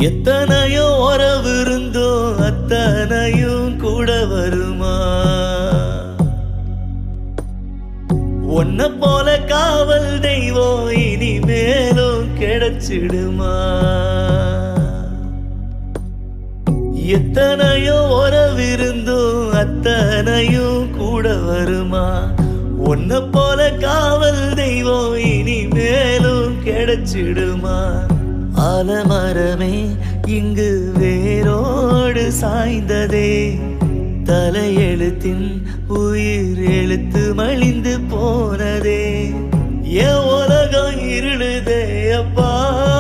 எத்தனையோ உறவு இருந்தோ அத்தனையும் கூட வருமா? உன்னை போல காவல் தெய்வம் இனிமேலும் கிடைச்சிடுமா? எத்தனையோ உறவு இருந்தோ அத்தனையும் கூட வருமா? உன்னை போல காவல் தெய்வம் இனிமேலும் கிடைச்சிடுமா? ஆலமரமே இங்கு வேரோடு சாய்ந்ததே, தலையெழுத்தின் உயிர் எழுத்து மலிந்து போனதே. என் உலகம் இருளுதே அப்பா.